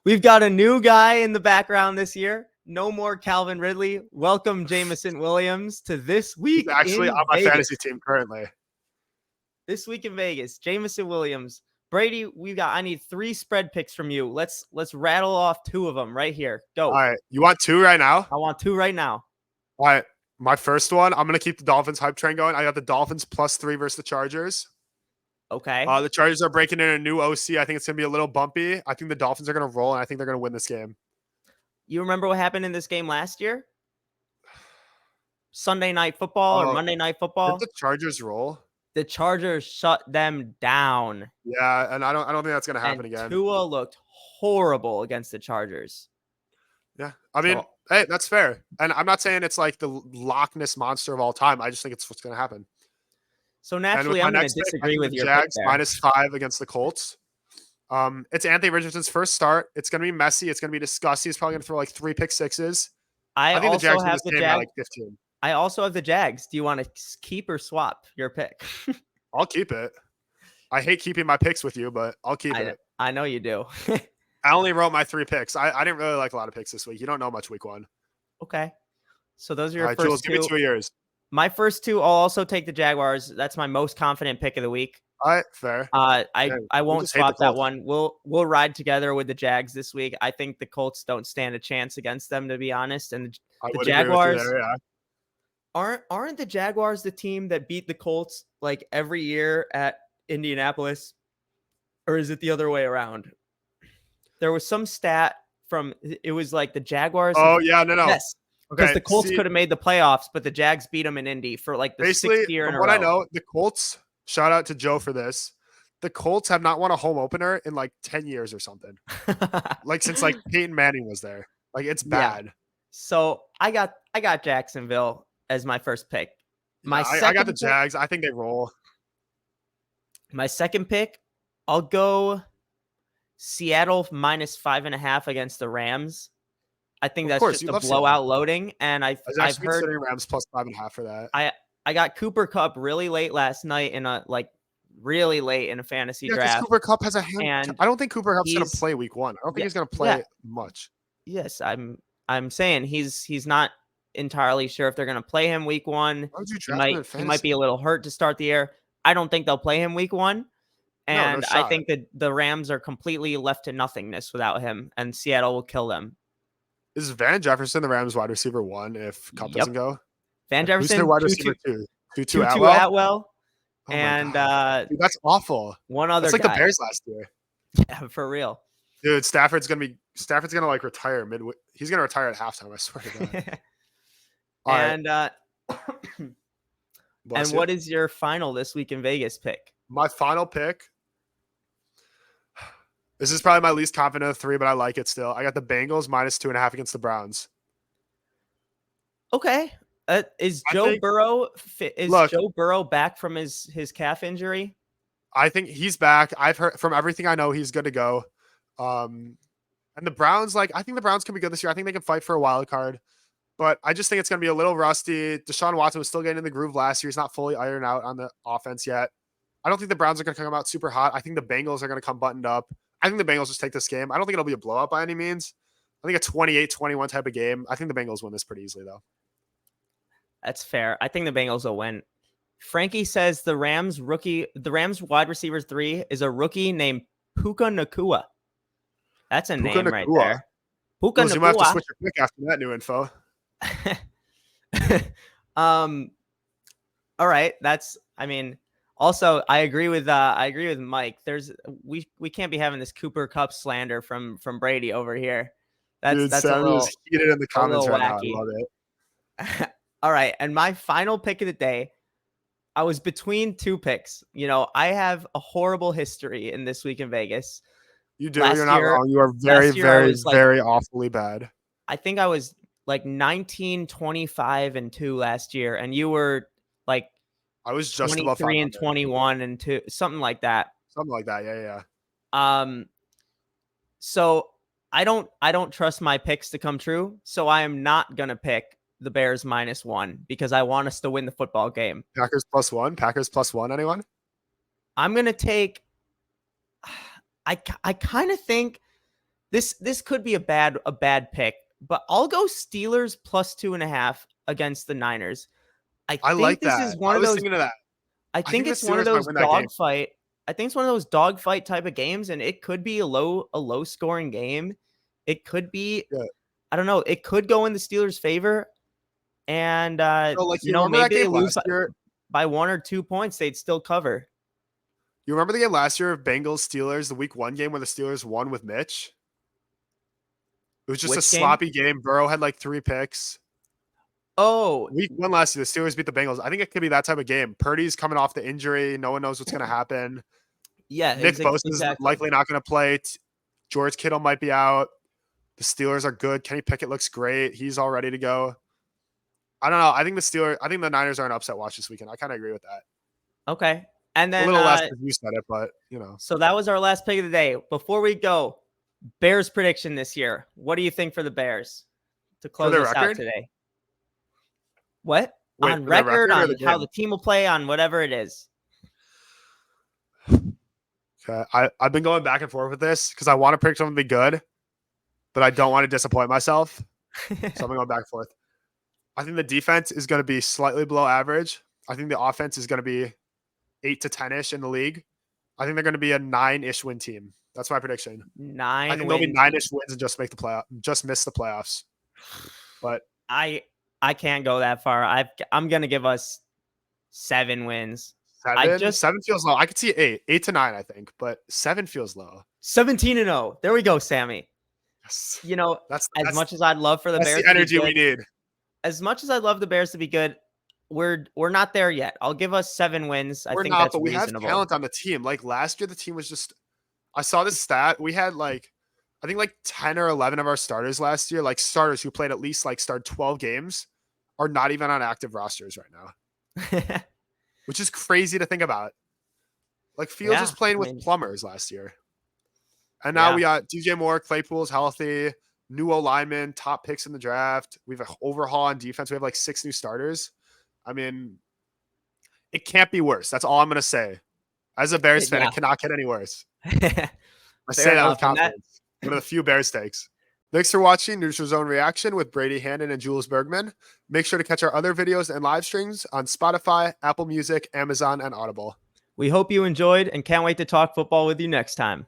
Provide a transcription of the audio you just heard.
We've got a new guy in the background this year. No more Calvin Ridley. Welcome Jameson Williams to This Week He's actually in on my Vegas. fantasy team currently. This Week in Vegas, Jameson Williams. Brady, I need 3 spread picks from you. Let's rattle off 2 of them right here. Go. All right. You want 2 right now? I want 2 right now. All right. My first one, I'm going to keep the Dolphins hype train going. I got the Dolphins +3 versus the Chargers. Okay. The Chargers are breaking in a new OC. I think it's going to be a little bumpy. I think the Dolphins are going to roll, and I think they're going to win this game. You remember what happened in this game last year? Sunday Night Football or Monday Night Football? Did the Chargers roll? The Chargers shut them down. Yeah, and I don't think that's going to happen again. Tua looked horrible against the Chargers. Yeah. I mean, hey, that's fair. And I'm not saying it's like the Loch Ness monster of all time. I just think it's what's going to happen. So naturally, I'm going to disagree with your Jags -5 against the Colts. It's Anthony Richardson's first start. It's going to be messy. It's going to be disgusting. He's probably going to throw like 3 pick sixes. I think also the Jags have the Jags like 15. I also have the Jags. Do you want to keep or swap your pick? I'll keep it. I hate keeping my picks with you, but I'll keep it. I know you do. I only wrote my 3 picks. I didn't really like a lot of picks this week. You don't know much week 1. Okay. So those are your first Jules, 2. give me 2 years. My first 2, I'll also take the Jaguars. That's my most confident pick of the week. All right, fair. I won't swap that one. We'll ride together with the Jags this week. I think the Colts don't stand a chance against them, to be honest. And the Jaguars aren't the Jaguars the team that beat the Colts like every year at Indianapolis, or is it the other way around? There was some stat from it was like the Jaguars. Oh yeah, no. Yes. Because the Colts could have made the playoffs, but the Jags beat them in Indy for like the 6th year in a row. From what I know, the Colts, shout out to Joe for this, the Colts have not won a home opener in like 10 years or something. Like since like Peyton Manning was there. Like it's bad. Yeah. So I got Jacksonville as my first pick. I got the Jags. I think they roll. My second pick, I'll go Seattle -5.5 against the Rams. I think that's just a blowout loading, and I've heard Rams +5.5 for that. I got Cooper Kupp really late last night in a fantasy draft. Cooper Kupp has a hand. And I don't think Cooper Kupp's going to play week 1. I don't think he's going to play much. Yes, I'm saying he's not entirely sure if they're going to play him week 1. He might be a little hurt to start the year. I don't think they'll play him week 1. And I think that the Rams are completely left to nothingness without him, and Seattle will kill them. Is Van Jefferson the Rams wide receiver 1 if Kupp doesn't go? Van Jefferson, who's their wide receiver 2? Tutu Atwell. Oh and dude, that's awful. One other That's like guy. The Bears last year. Yeah, for real. Dude, Stafford's gonna like retire midway. He's gonna retire at halftime, I swear to God. And what is your final This Week in Vegas pick? My final pick. This is probably my least confident of 3, but I like it still. I got the Bengals -2.5 against the Browns. Okay. Is Joe Burrow back from his calf injury? I think he's back. I've heard from everything I know he's good to go. And the Browns, I think the Browns can be good this year. I think they can fight for a wild card. But I just think it's going to be a little rusty. Deshaun Watson was still getting in the groove last year. He's not fully ironed out on the offense yet. I don't think the Browns are going to come out super hot. I think the Bengals are going to come buttoned up. I think the Bengals just take this game. I don't think it'll be a blowout by any means. I think a 28-21 type of game. I think the Bengals win this pretty easily, though. That's fair. I think the Bengals will win. Frankie says the Rams wide receiver 3 is a rookie named Puka Nacua. That's a name right there. Puka Nacua. You might have to switch your pick after that new info. All right. Also, I agree with Mike. We can't be having this Cooper Kupp slander from Brady over here. That's a little heated in the comments right now. I love it. All right, and my final pick of the day, I was between 2 picks. I have a horrible history in This Week in Vegas. You do. You're not wrong. You are very, very, very awfully bad. I think I was like 19, 25, and 2 last year, and you were like I was just 23 and 21 and 2, something like that. Something like that. Yeah. So I don't trust my picks to come true. So I am not gonna pick the Bears -1 because I want us to win the football game. Packers +1. Packers +1. Anyone? I'm gonna take. I kind of think This could be a bad pick, but I'll go Steelers plus 2.5 against the Niners. I think like this that. is one I of was those. thinking of that. I think it's one of those dogfight. I think it's one of those dogfight type of games, and it could be a low scoring game. It could be. Yeah. I don't know. It could go in the Steelers' favor, and So, like, you remember maybe that they game lose last year? by 1 or 2 points. They'd still cover. You remember the game last year of Bengals Steelers, the week 1 game where the Steelers won with Mitch? It was just a sloppy game. Burrow had like 3 picks. Oh, week 1 last year, the Steelers beat the Bengals. I think it could be that type of game. Purdy's coming off the injury. No one knows what's going to happen. Yeah, Nick Bosa's likely not going to play. George Kittle might be out. The Steelers are good. Kenny Pickett looks great. He's all ready to go. I don't know. I think the Niners are an upset watch this weekend. I kind of agree with that. Okay. And then a little less than you said it, but So that was our last pick of the day. Before we go, Bears prediction this year. What do you think for the Bears to close us out today? What? Wait, on record, on how the team will play, on whatever it is. Okay. I've been going back and forth with this because I want to predict something to be good, but I don't want to disappoint myself. So I'm going back and forth. I think the defense is going to be slightly below average. I think the offense is going to be 8 to 10-ish in the league. I think they're going to be a 9-ish win team. That's my prediction. 9. I think they'll be 9-ish wins and just miss the playoffs. But I can't go that far. I'm going to give us 7 wins. 7 feels low. I could see 8 to 9, I think, but 7 feels low. 17-0. There we go, Sammy. Yes. That's as much as I'd love for the Bears, the energy we need. As much as I'd love the Bears to be good, we're not there yet. I'll give us 7 wins. I think that's but we reasonable. have talent on the team. Like last year, the team was just. I saw this stat. We had I think 10 or 11 of our starters last year, like starters who played at least started 12 games, are not even on active rosters right now, which is crazy to think about. Like Fields was playing with plumbers last year, and now we got DJ Moore, Claypool's healthy, new O-lineman, top picks in the draft. We have an overhaul on defense. We have 6 new starters. I mean, it can't be worse. That's all I'm going to say. As a Bears fan, it cannot get any worse. I say that with confidence. One of the few Bears takes. Thanks for watching Neutral Zone Reaction with Brady Hannon and Jules Bergman. Make sure to catch our other videos and live streams on Spotify, Apple Music, Amazon, and Audible. We hope you enjoyed and can't wait to talk football with you next time.